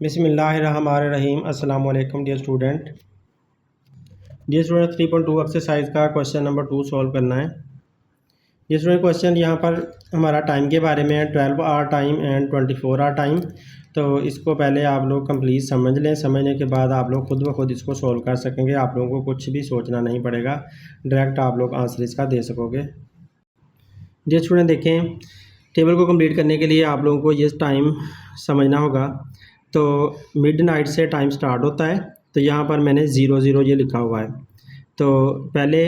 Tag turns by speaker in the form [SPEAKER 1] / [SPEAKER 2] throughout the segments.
[SPEAKER 1] बिस्मिल्लाहिर्रहमानिर्रहीम। अस्सलाम वालेकुम डियर स्टूडेंट। 3.2 एक्सरसाइज का क्वेश्चन नंबर 2 सॉल्व करना है। डियर स्टूडेंट, क्वेश्चन यहाँ पर हमारा टाइम के बारे में है, 12 hour time and 24 hour time. तो इसको पहले आप लोग कंप्लीट समझ लें। समझने के बाद आप लोग खुद ब खुद इसको सॉल्व कर सकेंगे। आप लोगों को कुछ भी सोचना नहीं पड़ेगा, डायरेक्ट आप लोग आंसर इसका दे सकोगे। डियर स्टूडेंट, देखें, टेबल को कंप्लीट करने के लिए आप लोगों को ये टाइम समझना होगा। तो मिडनाइट से टाइम स्टार्ट होता है। तो यहाँ पर मैंने 00 ये लिखा हुआ है। तो पहले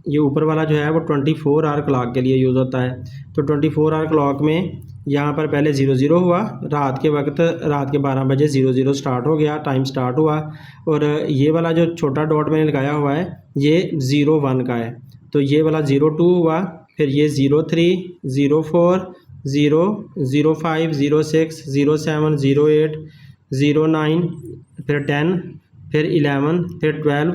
[SPEAKER 1] ये ऊपर वाला जो है वो 24 आवर क्लॉक के लिए यूज़ होता है। तो 24 आवर क्लॉक में यहाँ पर पहले 00 हुआ, रात के वक्त रात के 12 बजे 00 स्टार्ट हो गया, टाइम स्टार्ट हुआ। और ये वाला जो छोटा डॉट मैंने लगाया हुआ है ये 01 का है। तो ये वाला 02 हुआ, फिर ये 03, 04, 0, 05, 06, 07, 08, 09, फिर 10, फिर 11, फिर 12,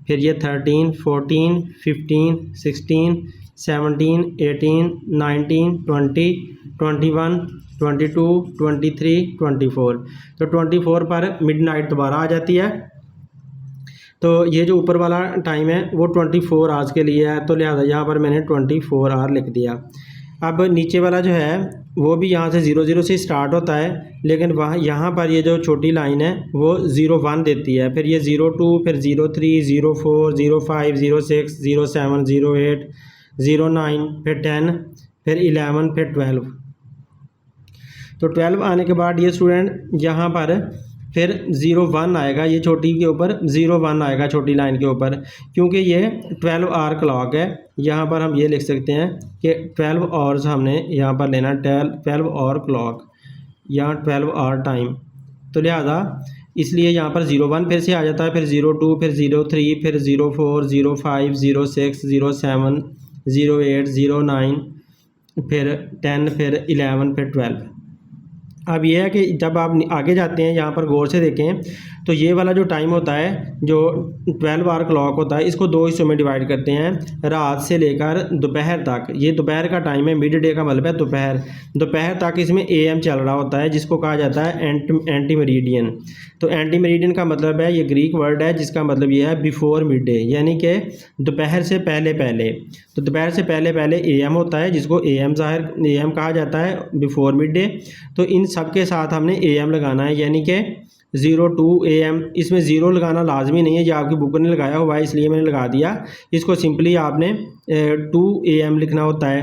[SPEAKER 1] फिर ये 13, 14, 15, 16, 17, 18, 19, 20, 21, 22, 23, 24। तो 24 पर मिडनाइट दोबारा आ जाती है। तो ये जो ऊपर वाला टाइम है वो 24 आवर्स के लिए है। तो लिहाजा यहाँ पर मैंने 24 आवर लिख दिया। अब नीचे वाला जो है वो भी यहाँ से 00 से स्टार्ट होता है, लेकिन वहाँ यहाँ पर ये जो छोटी लाइन है वो 01 देती है। फिर ये 02, फिर 03, 04, 05, 06, 07, 08, 09, फिर 10, फिर 11, फिर 12। तो 12 आने के बाद ये स्टूडेंट यहाँ पर फिर 01 आएगा, ये छोटी के ऊपर 01 आएगा, छोटी लाइन के ऊपर, क्योंकि ये 12 आवर क्लॉक है। यहाँ पर हम ये लिख सकते हैं कि 12 आवर्स हमने यहाँ पर लेना, 12 आवर क्लॉक, यहाँ 12 आवर टाइम। तो लिहाजा इसलिए यहाँ पर 01 फिर से आ जाता है, फिर 02, फिर 03, फिर 04, 05, 06, 07, 08, 09, फिर 10, फिर 11, फिर 12। अब यह है कि जब आप आगे जाते हैं यहाँ पर गौर से देखें तो ये वाला जो टाइम होता है जो 12 आवर क्लॉक होता है, इसको दो हिस्सों में डिवाइड करते हैं, रात से लेकर दोपहर तक। ये दोपहर का टाइम है, मिड डे का मतलब है दोपहर तक इसमें AM चल रहा होता है, जिसको कहा जाता है एंटी मेरिडियन। तो एंटी मेरिडियन का मतलब है, ये ग्रीक वर्ड है जिसका मतलब ये है बिफोर मिड डे, यानी कि दोपहर से पहले पहले। तो दोपहर से पहले पहले AM होता है, जिसको AM कहा जाता है, बिफोर मिड डे। तो इन सब के साथ हमने AM लगाना है, यानी कि 02 AM। इसमें 0 लगाना लाजमी नहीं है, ये आपकी बुक ने लगाया हुआ है इसलिए मैंने लगा दिया। इसको सिंपली आपने 2 AM लिखना होता है,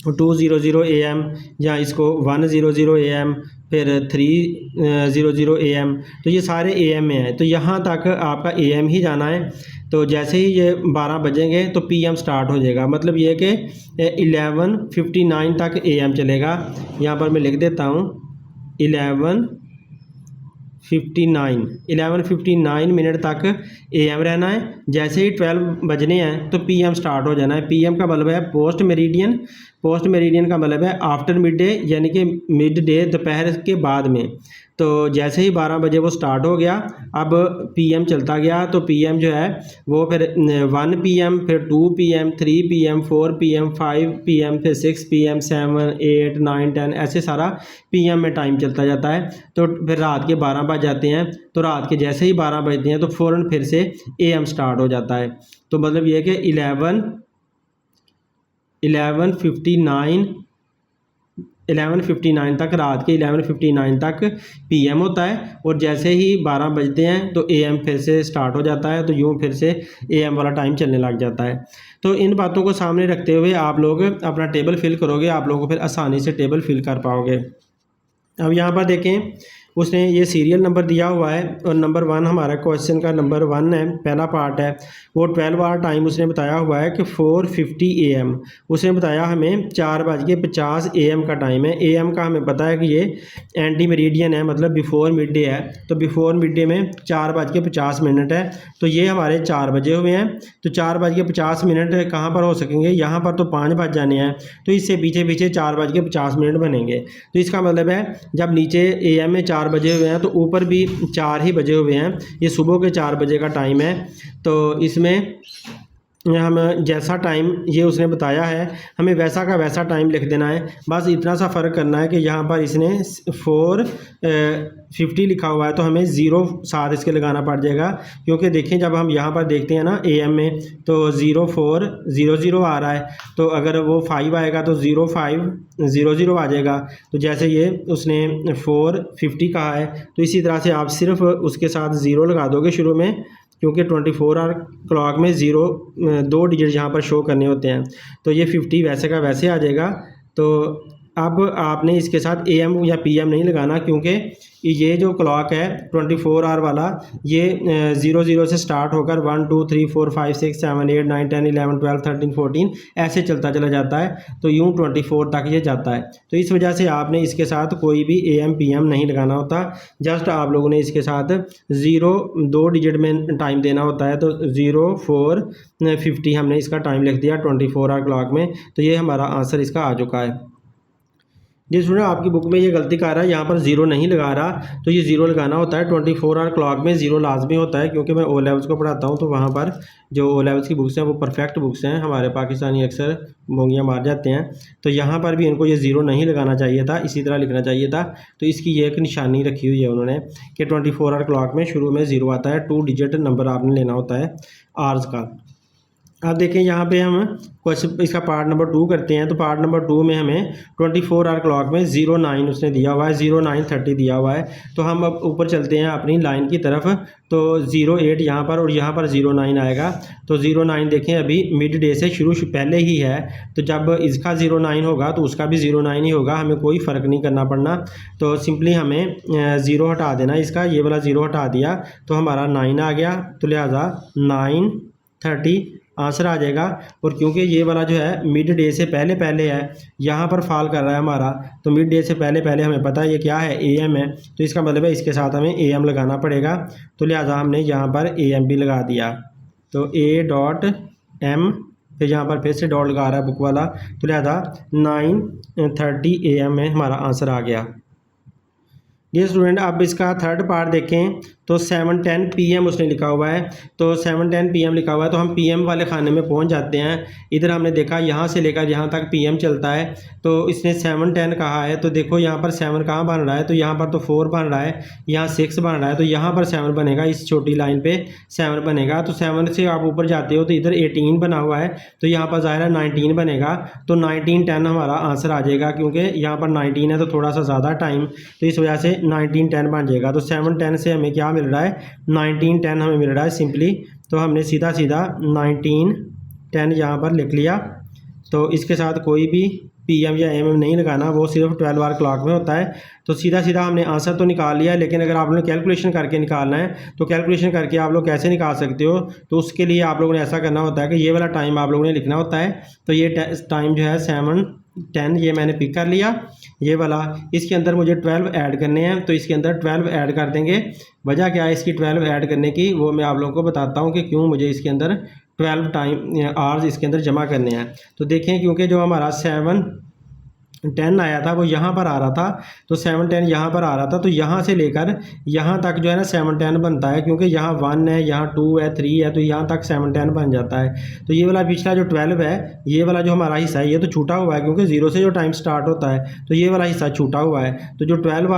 [SPEAKER 1] 200 AM, या इसको 100 AM, फिर 300 AM। तो ये सारे AM में है, तो यहाँ तक आपका AM ही जाना है। तो जैसे ही ये 12 बजेंगे तो PM स्टार्ट हो जाएगा, मतलब ये कि 11:59 तक AM चलेगा। यहाँ पर मैं लिख देता हूँ 11:59 मिनट तक AM रहना है। जैसे ही 12 बजने हैं तो PM स्टार्ट हो जाना है। PM का मतलब है पोस्ट मेरिडियन का मतलब है आफ्टर मिड डे, यानी कि मिड डे दोपहर के बाद में। तो जैसे ही 12 बजे वो स्टार्ट हो गया, अब PM चलता गया। तो PM जो है वो फिर 1 PM, फिर 2 PM, 3 PM, 4 PM, 5 PM, फिर 6 PM, 7, 8, 9, 10, ऐसे सारा PM में टाइम चलता जाता है। तो फिर रात के 12 बज जाते हैं, तो रात के जैसे ही 12 बजते हैं तो फ़ौरन फिर से AM स्टार्ट हो जाता है। तो मतलब ये कि 11:59 तक, रात के 11:59 तक PM होता है। और जैसे ही 12 बजते हैं तो AM फिर से स्टार्ट हो जाता है। तो यूँ फिर से AM वाला टाइम चलने लग जाता है। तो इन बातों को सामने रखते हुए आप लोग अपना टेबल फिल करोगे, आप लोगों को फिर आसानी से टेबल फिल कर पाओगे। अब यहाँ पर देखें, उसने ये सीरियल नंबर दिया हुआ है और नंबर 1 हमारा क्वेश्चन का नंबर 1 है, पहला पार्ट है। वो 12 आवर टाइम उसने बताया हुआ है कि 4:50 AM। उसने बताया हमें 4:50 AM का टाइम है। AM का हमें पता है कि ये एंटी मेरिडियन है, मतलब बिफोर मिड डे है। तो बिफोर मिड डे में 4:50 है। तो ये हमारे 4 बजे हुए हैं। तो 4:50 कहाँ पर हो सकेंगे, यहाँ पर तो 5 बज जाने हैं, तो इससे पीछे पीछे 4:50 बनेंगे। तो इसका मतलब है जब नीचे AM में 4 बजे हुए हैं तो ऊपर भी 4 ही बजे हुए हैं। ये सुबह के 4 बजे का टाइम है। तो इसमें हम जैसा टाइम ये उसने बताया है हमें वैसा का वैसा टाइम लिख देना है। बस इतना सा फ़र्क करना है कि यहाँ पर इसने 4:50 लिखा हुआ है तो हमें 0 साथ इसके लगाना पड़ जाएगा, क्योंकि देखें जब हम यहाँ पर देखते हैं ना AM में तो 0400 आ रहा है, तो अगर वो 5 आएगा तो 0500 आ जाएगा। तो जैसे ये उसने 4:50 कहा है तो इसी तरह से आप सिर्फ उसके साथ 0 लगा दोगे शुरू में, क्योंकि 24 आवर क्लॉक में 2 डिजिट यहाँ पर शो करने होते हैं। तो ये 50 वैसे का वैसे आ जाएगा। तो अब आपने इसके साथ AM या PM नहीं लगाना, क्योंकि ये जो क्लॉक है 24 आवर वाला ये 00 से स्टार्ट होकर 1 2 3 4 5 6 7 8 9 10 11 12 13 14 ऐसे चलता चला जाता है, तो यूँ 24 तक ये जाता है। तो इस वजह से आपने इसके साथ कोई भी AM PM नहीं लगाना होता, जस्ट आप लोगों ने इसके साथ 2 डिजिट में टाइम देना होता है। तो 04:50 हमने इसका टाइम लिख दिया 24 आवर क्लॉक में, तो ये हमारा आंसर इसका आ चुका है। जी स्टूडेंट, आपकी बुक में ये गलती कर रहा है, यहाँ पर 0 नहीं लगा रहा, तो ये 0 लगाना होता है। 24 आवर क्लॉक में 0 लाजमी होता है, क्योंकि मैं O लेवल्स को पढ़ाता हूँ तो वहाँ पर जो O लेवल्स की बुक्स हैं वो परफेक्ट बुक्स हैं। हमारे पाकिस्तानी अक्सर बोंगियाँ मार जाते हैं, तो यहाँ पर भी इनको ये 0 नहीं लगाना चाहिए था, इसी तरह लिखना चाहिए था। तो इसकी ये एक निशानी रखी हुई है उन्होंने कि 24 आवर क्लॉक में शुरू में 0 आता है, 2 डिजिट नंबर आपने लेना होता है आवर्स का। अब देखें यहाँ पे हम क्वेश्चन इसका पार्ट नंबर 2 करते हैं। तो पार्ट नंबर 2 में हमें 24 आवर क्लॉक में 09 उसने दिया हुआ है, 09:30 दिया हुआ है। तो हम अब ऊपर चलते हैं अपनी लाइन की तरफ, तो 08 यहाँ पर और यहाँ पर 09 आएगा। तो 09 देखें अभी मिड डे से शुरू पहले ही है, तो जब इसका 09 होगा तो उसका भी 09 ही होगा, हमें कोई फ़र्क नहीं करना पड़ना। तो सिंपली हमें 0 हटा देना, इसका ये वाला 0 हटा दिया तो हमारा 9 आ गया, तो लिहाजा 9:30 आंसर आ जाएगा। और क्योंकि ये वाला जो है मिड डे से पहले पहले है, यहाँ पर फॉल कर रहा है हमारा, तो मिड डे से पहले पहले हमें पता है ये क्या है, AM है, तो इसका मतलब है इसके साथ हमें AM लगाना पड़ेगा। तो लिहाजा हमने यहाँ पर AM भी लगा दिया, तो A.M, फिर यहाँ पर फिर से डॉट लगा रहा है बुक वाला, तो लिहाजा 9:30 AM में हमारा आंसर आ गया। ये स्टूडेंट अब इसका थर्ड पार्ट देखें तो 7:10 PM उसने लिखा हुआ है, तो 7:10 PM लिखा हुआ है, तो हम PM वाले खाने में पहुंच जाते हैं। इधर हमने देखा यहाँ से लेकर यहाँ तक PM चलता है, तो इसने 7:10 कहा है, तो देखो यहाँ पर 7 कहाँ बन रहा है, तो यहाँ पर तो 4 बन रहा है, यहाँ 6 बन रहा है, तो यहाँ पर 7 बनेगा, इस छोटी लाइन पे 7 बनेगा। तो 7 से आप ऊपर जाते हो तो इधर 18 बना हुआ है, तो यहाँ पर ज़ाहिर है 19 बनेगा, तो 19:10 हमारा आंसर आ जाएगा, क्योंकि यहाँ पर 19 है तो थोड़ा सा ज़्यादा टाइम, तो इस वजह से 19:10 बन जाएगा। तो 7:10 से हमें क्या मिल रहा है, 19:10 हमें मिल रहा है सिंपली। तो हमने सीधा सीधा 19:10 यहाँ पर लिख लिया। तो इसके साथ कोई भी PM या AM नहीं लगाना, वो सिर्फ 12 आवर क्लॉक में होता है। तो सीधा सीधा हमने आंसर तो निकाल लिया, लेकिन अगर आप लोगों ने कैलकुलेशन करके निकालना है तो कैलकुलेशन करके आप लोग कैसे निकाल सकते हो, तो उसके लिए आप लोगों ने ऐसा करना होता है कि ये वाला टाइम आप लोगों ने लिखना होता है। तो ये टाइम जो है 7:10 ये मैंने पिक कर लिया, ये वाला, इसके अंदर मुझे 12 ऐड करने हैं, तो इसके अंदर 12 ऐड कर देंगे। वजह क्या है इसकी 12 ऐड करने की, वो मैं आप लोगों को बताता हूँ कि क्यों मुझे इसके अंदर 12 टाइम आवर्स इसके अंदर जमा करने हैं। तो देखें, क्योंकि जो हमारा 7:10 आया था वो यहाँ पर आ रहा था, तो 7:10 यहाँ पर आ रहा था, तो यहाँ से लेकर यहाँ तक जो है ना 7:10 बनता है, क्योंकि यहाँ 1 है, यहाँ 2 है, 3 है, तो यहाँ तक 7:10 बन जाता है। तो ये वाला पिछला जो 12 है, ये वाला जो हमारा हिस्सा है ये तो छूटा हुआ है, क्योंकि 0 से जो टाइम स्टार्ट होता है तो ये वाला हिस्सा छूटा हुआ है। तो जो 24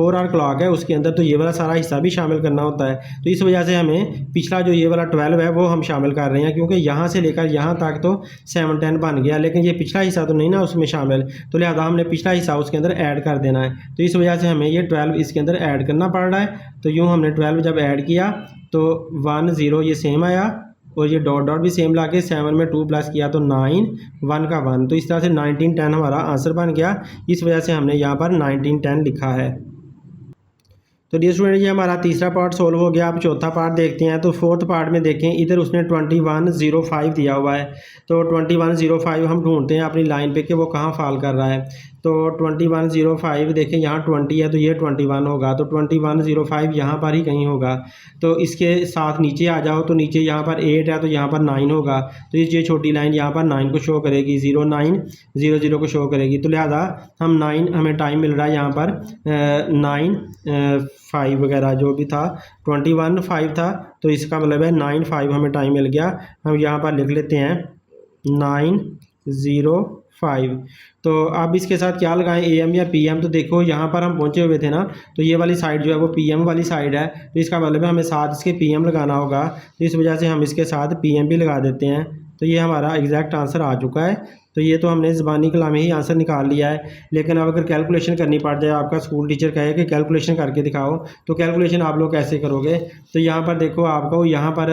[SPEAKER 1] आवर क्लॉक है उसके अंदर तो ये वाला सारा हिस्सा भी शामिल करना होता है। तो इस वजह से हमें पिछला जो ये वाला 12 है वो हम शामिल कर रहे हैं, क्योंकि यहाँ से लेकर यहाँ तक तो 7:10 बन गया, लेकिन ये पिछला हिस्सा तो नहीं ना उसमें शामिल, तो लिहाजा हमने पिछला हिस्सा उसके अंदर ऐड कर देना है। तो इस वजह से हमें ये 12 इसके अंदर ऐड करना पड़ रहा है। तो यूँ हमने 12 जब ऐड किया तो 1 0 ये सेम आया, और ये डॉट डॉट भी सेम लाके 7 में 2 प्लस किया तो 9, 1 का 1, तो इस तरह से 19:10 हमारा आंसर बन गया। इस वजह से हमने यहाँ पर 19:10 लिखा है। तो डियर स्टूडेंट, ये हमारा तीसरा पार्ट सोल्व हो गया। आप चौथा पार्ट देखते हैं। तो फोर्थ पार्ट में देखें, इधर उसने 21:05 दिया हुआ है, तो 21:05 हम ढूंढते हैं अपनी लाइन पे कि वो कहाँ फॉल कर रहा है। तो 2105 देखें यहाँ 20 है तो ये 21 होगा, तो 2105 यहाँ पर ही कहीं होगा। तो इसके साथ नीचे आ जाओ तो नीचे यहाँ पर 8 है तो यहाँ पर 9 होगा, तो ये छोटी लाइन यहाँ पर 9 को शो करेगी, 0900 को शो करेगी। तो लिहाजा हम 9 हमें टाइम मिल रहा है यहाँ पर 9 5 वगैरह जो भी था, 21 5 था तो इसका मतलब है 9 5 हमें टाइम मिल गया। हम यहाँ पर लिख लेते हैं 905। तो अब इसके साथ क्या लगाएं, AM या PM। तो देखो यहाँ पर हम पहुँचे हुए थे ना, तो ये वाली साइड जो है वो PM वाली साइड है, तो इसका मतलब है हमें साथ इसके PM लगाना होगा, तो इस वजह से हम इसके साथ PM भी लगा देते हैं। तो ये हमारा एग्जैक्ट आंसर आ चुका है। तो ये तो हमने ज़बानी कलाम में ही आंसर निकाल लिया है, लेकिन अब अगर कैलकुलेशन करनी पड़ जाए, आपका स्कूल टीचर कहे कि कैलकुलेशन करके दिखाओ, तो कैलकुलेशन आप लोग कैसे करोगे। तो यहाँ पर देखो आपको यहाँ पर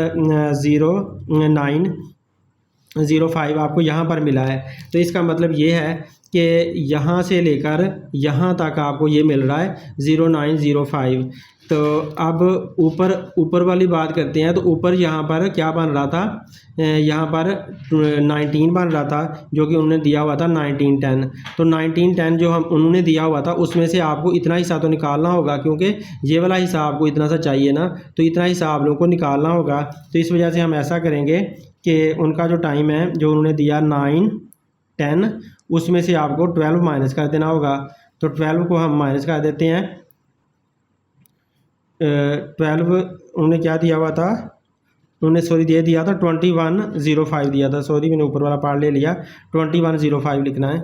[SPEAKER 1] 0905 आपको यहाँ पर मिला है, तो इसका मतलब ये है कि यहाँ से लेकर यहाँ तक आपको ये मिल रहा है 0905। तो अब ऊपर वाली बात करते हैं। तो ऊपर यहाँ पर क्या बन रहा था, यहाँ पर 19 बन रहा था जो कि उन्होंने दिया हुआ था 1910। तो 1910 जो हम उन्होंने दिया हुआ था उसमें से आपको इतना हिस्सा तो निकालना होगा, क्योंकि ये वाला हिस्सा आपको इतना सा चाहिए ना, तो इतना हिस्सा आप लोगों को निकालना होगा। तो इस वजह से हम ऐसा करेंगे कि उनका जो टाइम है जो उन्होंने दिया 9-10, उसमें से आपको 12 माइनस कर देना होगा। तो 12 को हम माइनस कर देते हैं। 12 उन्होंने क्या दिया हुआ था, उन्होंने दे दिया था 2105 दिया था, मैंने ऊपर वाला पार्ट ले लिया, 2105 लिखना है।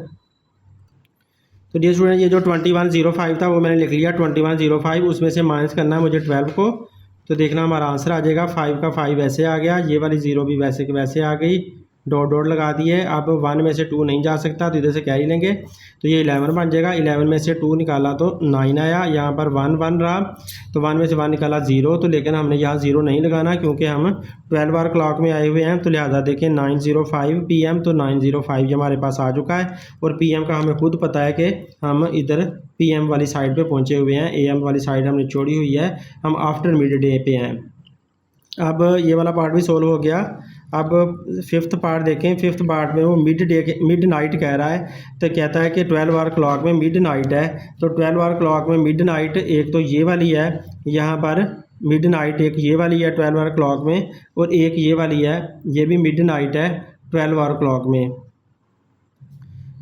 [SPEAKER 1] तो डियर स्टूडेंट ये जो 2105 था वो मैंने लिख लिया 2105, उसमें से माइनस करना है मुझे 12 को। तो देखना हमारा आंसर आ जाएगा, 5 का 5 वैसे आ गया, ये वाली 0 भी वैसे के वैसे आ गई, डॉट लगा दिए। अब 1 में से 2 नहीं जा सकता तो इधर से कैरी लेंगे, तो ये 11 बन जाएगा। 11 में से 2 निकाला तो 9 आया, यहाँ पर 1 बन रहा, तो 1 में से 1 निकाला 0। तो लेकिन हमने यहाँ 0 नहीं लगाना क्योंकि हम 12 आवर क्लॉक में आए हुए हैं। तो लिहाजा देखें 9:05 PM, तो 9:05 ये हमारे पास आ चुका है। और PM का हमें खुद पता है कि हम इधर PM वाली साइड पे पहुँचे हुए हैं, AM वाली साइड हमने छोड़ी हुई है, हम आफ्टर मिड डे पे हैं। अब ये वाला पार्ट भी सोल्व हो गया। अब 5th पार्ट देखें। 5th पार्ट में वो मिड नाइट कह रहा है, तो कहता है कि 12 आवर क्लॉक में मिड नाइट है। तो 12 आवर क्लॉक में मिड नाइट एक तो ये वाली है, यहाँ पर मिड नाइट एक ये वाली है 12 आवर क्लॉक में, और एक ये वाली है, ये भी मिड नाइट है 12 आवर क्लॉक में।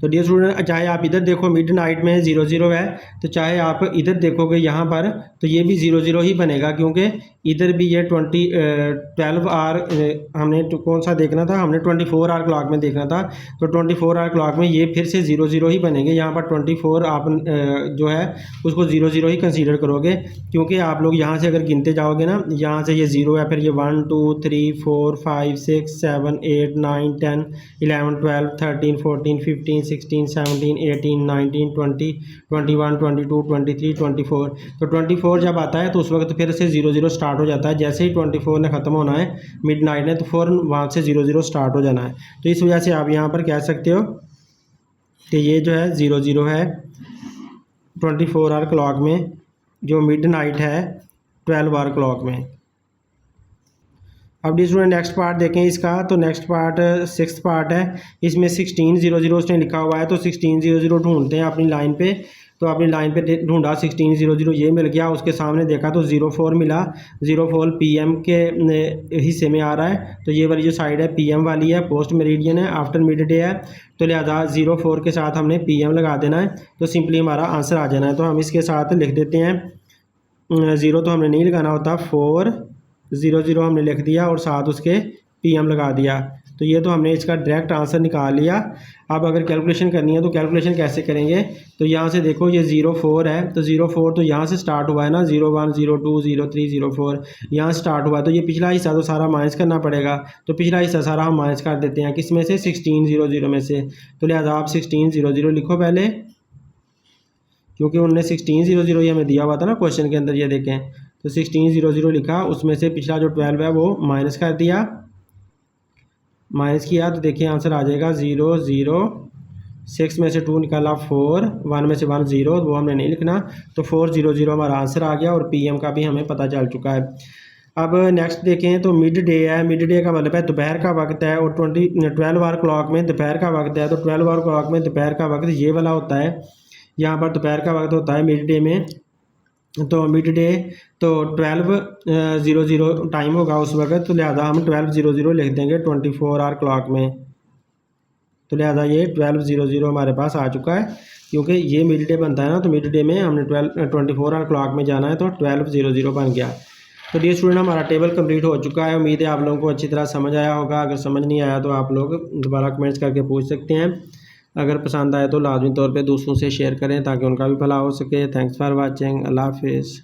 [SPEAKER 1] तो डियर स्टूडेंट चाहे आप इधर देखो मिड नाइट में 00 है, तो चाहे आप इधर देखोगे यहाँ पर तो ये भी 00 ही बनेगा, क्योंकि इधर भी ये 12 आवर हमने कौन सा देखना था, हमने 24 आवर क्लॉक में देखना था। तो 24 आवर क्लॉक में ये फिर से 00 ही बनेंगे। यहाँ पर 24 आप जो है उसको 00 ही कंसीडर करोगे, क्योंकि आप लोग यहाँ से अगर गिनते जाओगे ना, यहाँ से ये 0 है, फिर ये 1 2 3 4 5 6 7 8 9 10 11 12 13 14 15 16 17 18 19 20 21 22 23 24। तो 24 जब आता है तो उस वक्त फिर से 00 स्टार्ट हो जाता है। जैसे ही 24 ने ख़त्म होना है मिड नाइट ने, तो फ़ौरन वहाँ से 00 स्टार्ट हो जाना है। तो इस वजह से आप यहाँ पर कह सकते हो कि ये जो है 00 है 24 आवर क्लॉक में, जो मिड नाइट है 12 आवर क्लॉक में। अब स्टूडेंट नेक्स्ट पार्ट देखें इसका। तो नेक्स्ट पार्ट 6th पार्ट है, इसमें 1600 उसने लिखा हुआ है। तो 1600 ढूंढते हैं अपनी लाइन पे। तो अपनी लाइन पे ढूंढा 1600, ये मिल गया। उसके सामने देखा तो 04 मिला, 04 PM के हिस्से में आ रहा है। तो ये वाली जो साइड है PM वाली है, पोस्ट मेरिडियन है, आफ्टर मिड डे है। तो लिहाजा 04 के साथ हमने PM लगा देना है, तो सिंपली हमारा आंसर आ जाना है। तो हम इसके साथ लिख देते हैं 0 तो हमने नहीं लगाना होता, 400 हमने लिख दिया और साथ उसके PM लगा दिया। तो ये तो हमने इसका डायरेक्ट आंसर निकाल लिया। अब अगर कैलकुलेशन करनी है तो कैलकुलेशन कैसे करेंगे। तो यहाँ से देखो ये 04 है, तो 04 तो यहाँ से स्टार्ट हुआ है ना, 01 02 03 04 यहाँ स्टार्ट हुआ है। तो ये पिछला हिस्सा तो सारा माइनस करना पड़ेगा। तो पिछला हिस्सा सारा हम माइनस कर देते हैं, किस में से, 1600 में से। तो लिहाजा आप 1600 लिखो पहले, क्योंकि उन्होंने 1600 ये हमें दिया हुआ था ना क्वेश्चन के अंदर। ये देखें तो 1600 लिखा, उसमें से पिछला जो 12 है वो माइनस कर दिया, माइनस किया। तो देखिए आंसर आ जाएगा 00। 6 में से 2 निकाला 4, 1 में से 1 0, वो हमने नहीं लिखना। तो 400 हमारा आंसर आ गया और PM का भी हमें पता चल चुका है। अब नेक्स्ट देखें तो मिड डे है, मिड डे का मतलब है दोपहर का वक्त है, और 12 आवर क्लॉक में दोपहर का वक्त है, तो 12 आवर क्लॉक में दोपहर का वक्त ये वाला होता है, यहाँ पर दोपहर का वक्त होता है मिड डे में। तो मिड डे तो 12:00 टाइम होगा उस वक्त, तो लिहाजा हम 12:00 लिख देंगे 24 आवर क्लॉक में। तो लिहाजा ये 12:00 हमारे पास आ चुका है, क्योंकि ये मिड डे बनता है ना, तो मिड डे में हमने 24 आवर क्लॉक में जाना है, तो 12:00 बन गया। तो डियर स्टूडेंट, हमारा टेबल कंप्लीट हो चुका है। उम्मीद है आप लोगों को अच्छी तरह समझ आया होगा। अगर समझ नहीं आया तो आप लोग दोबारा कमेंट्स करके पूछ सकते हैं। अगर पसंद आए तो लाजमी तौर पे दूसरों से शेयर करें ताकि उनका भी भला हो सके। Thanks for watching. अल्लाह हाफिज़।